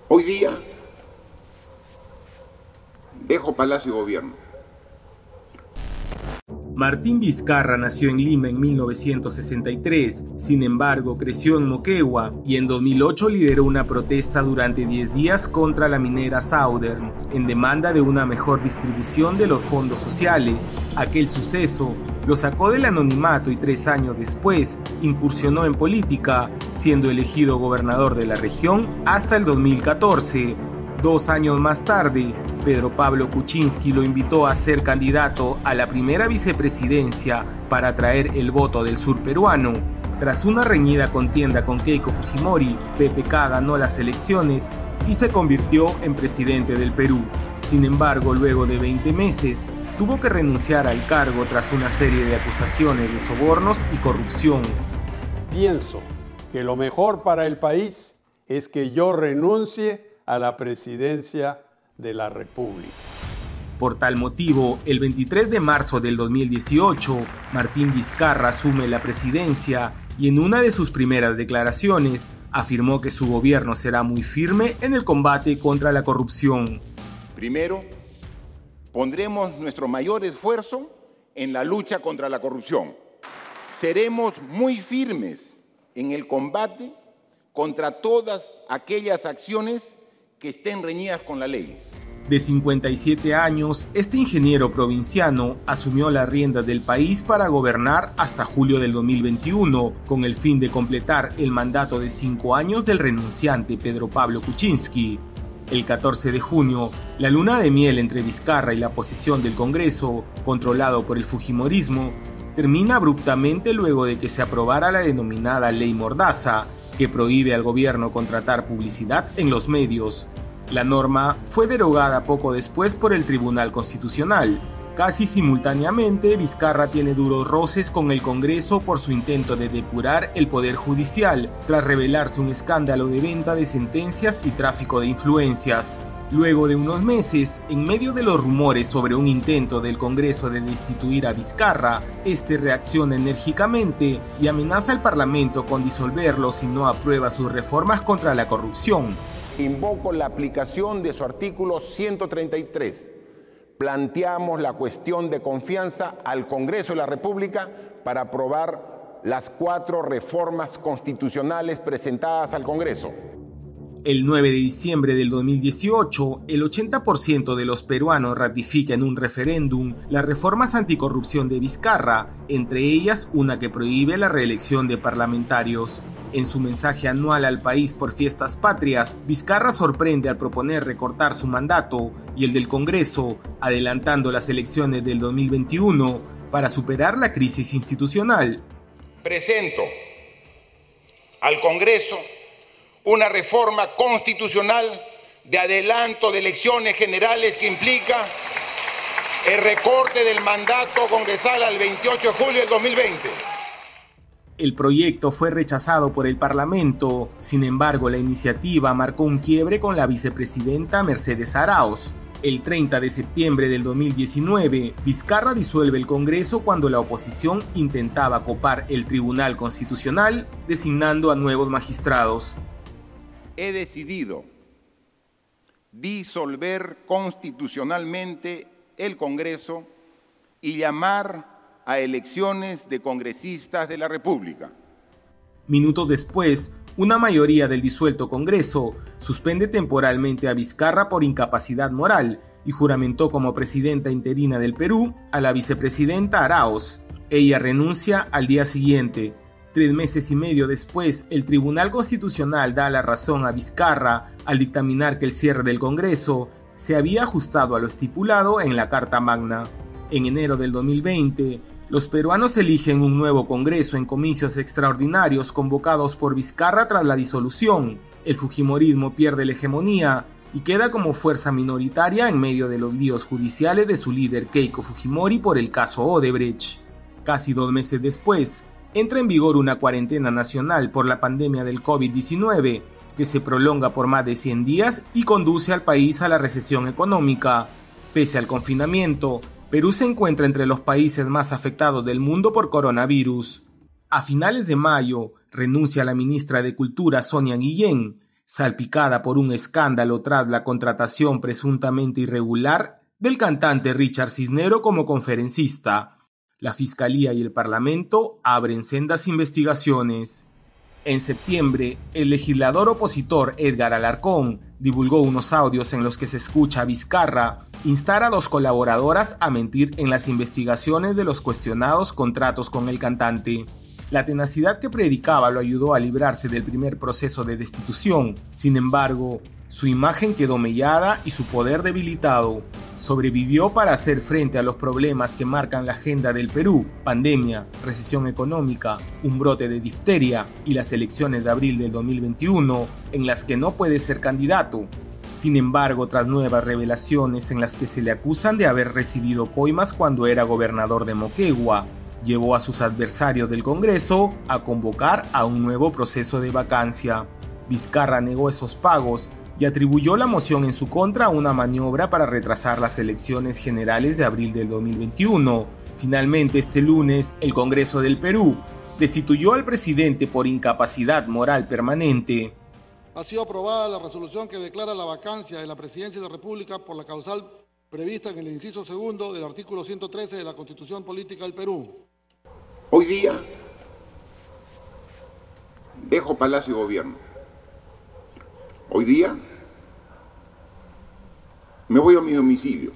Hoy día dejo Palacio de Gobierno. Martín Vizcarra nació en Lima en 1963, sin embargo creció en Moquegua y en 2008 lideró una protesta durante 10 días contra la minera Southern, en demanda de una mejor distribución de los fondos sociales. Aquel suceso lo sacó del anonimato y 3 años después incursionó en política, siendo elegido gobernador de la región hasta el 2014. 2 años más tarde, Pedro Pablo Kuczynski lo invitó a ser candidato a la primera vicepresidencia para atraer el voto del sur peruano. Tras una reñida contienda con Keiko Fujimori, PPK ganó las elecciones y se convirtió en presidente del Perú. Sin embargo, luego de 20 meses, tuvo que renunciar al cargo tras una serie de acusaciones de sobornos y corrupción. Pienso que lo mejor para el país es que yo renuncie a la presidencia de la República. Por tal motivo, el 23 de marzo del 2018, Martín Vizcarra asume la presidencia y en una de sus primeras declaraciones afirmó que su gobierno será muy firme en el combate contra la corrupción. Primero, pondremos nuestro mayor esfuerzo en la lucha contra la corrupción. Seremos muy firmes en el combate contra todas aquellas acciones que estén reñidas con la ley. De 57 años, este ingeniero provinciano asumió las riendas del país para gobernar hasta julio del 2021, con el fin de completar el mandato de 5 años del renunciante Pedro Pablo Kuczynski. El 14 de junio, la luna de miel entre Vizcarra y la oposición del Congreso, controlado por el fujimorismo, termina abruptamente luego de que se aprobara la denominada Ley Mordaza, que prohíbe al gobierno contratar publicidad en los medios. La norma fue derogada poco después por el Tribunal Constitucional. Casi simultáneamente, Vizcarra tiene duros roces con el Congreso por su intento de depurar el Poder Judicial, tras revelarse un escándalo de venta de sentencias y tráfico de influencias. Luego de unos meses, en medio de los rumores sobre un intento del Congreso de destituir a Vizcarra, este reacciona enérgicamente y amenaza al Parlamento con disolverlo si no aprueba sus reformas contra la corrupción. Invoco la aplicación de su artículo 133. Planteamos la cuestión de confianza al Congreso de la República para aprobar las 4 reformas constitucionales presentadas al Congreso. El 9 de diciembre del 2018, el 80% de los peruanos ratifica en un referéndum las reformas anticorrupción de Vizcarra, entre ellas una que prohíbe la reelección de parlamentarios. En su mensaje anual al país por Fiestas Patrias, Vizcarra sorprende al proponer recortar su mandato y el del Congreso, adelantando las elecciones del 2021 para superar la crisis institucional. Presento al Congreso una reforma constitucional de adelanto de elecciones generales que implica el recorte del mandato congresal al 28 de julio del 2020. El proyecto fue rechazado por el Parlamento, sin embargo la iniciativa marcó un quiebre con la vicepresidenta Mercedes Arauz. El 30 de septiembre del 2019, Vizcarra disuelve el Congreso cuando la oposición intentaba copar el Tribunal Constitucional, designando a nuevos magistrados. He decidido disolver constitucionalmente el Congreso y llamar a elecciones de congresistas de la República. Minutos después, una mayoría del disuelto Congreso suspende temporalmente a Vizcarra por incapacidad moral y juramentó como presidenta interina del Perú a la vicepresidenta Arauz. Ella renuncia al día siguiente. 3 meses y medio después, el Tribunal Constitucional da la razón a Vizcarra al dictaminar que el cierre del Congreso se había ajustado a lo estipulado en la Carta Magna. En enero del 2020, los peruanos eligen un nuevo Congreso en comicios extraordinarios convocados por Vizcarra tras la disolución. El fujimorismo pierde la hegemonía y queda como fuerza minoritaria en medio de los líos judiciales de su líder Keiko Fujimori por el caso Odebrecht. Casi 2 meses después, entra en vigor una cuarentena nacional por la pandemia del COVID-19, que se prolonga por más de 100 días y conduce al país a la recesión económica. Pese al confinamiento, Perú se encuentra entre los países más afectados del mundo por coronavirus. A finales de mayo, renuncia la ministra de Cultura Sonia Guillén, salpicada por un escándalo tras la contratación presuntamente irregular del cantante Richard Cisnero como conferencista. La Fiscalía y el Parlamento abren sendas investigaciones. En septiembre, el legislador opositor Edgar Alarcón divulgó unos audios en los que se escucha a Vizcarra instar a 2 colaboradoras a mentir en las investigaciones de los cuestionados contratos con el cantante. La tenacidad que predicaba lo ayudó a librarse del primer proceso de destitución. Sin embargo, su imagen quedó mellada y su poder debilitado. Sobrevivió para hacer frente a los problemas que marcan la agenda del Perú: pandemia, recesión económica, un brote de difteria y las elecciones de abril del 2021, en las que no puede ser candidato. Sin embargo, tras nuevas revelaciones en las que se le acusan de haber recibido coimas cuando era gobernador de Moquegua, llevó a sus adversarios del Congreso a convocar a un nuevo proceso de vacancia. Vizcarra negó esos pagos y atribuyó la moción en su contra a una maniobra para retrasar las elecciones generales de abril del 2021. Finalmente, este lunes, el Congreso del Perú destituyó al presidente por incapacidad moral permanente. Ha sido aprobada la resolución que declara la vacancia de la Presidencia de la República por la causal prevista en el inciso segundo del artículo 113 de la Constitución Política del Perú. Hoy día dejo Palacio y Gobierno. Hoy día me voy a mi domicilio.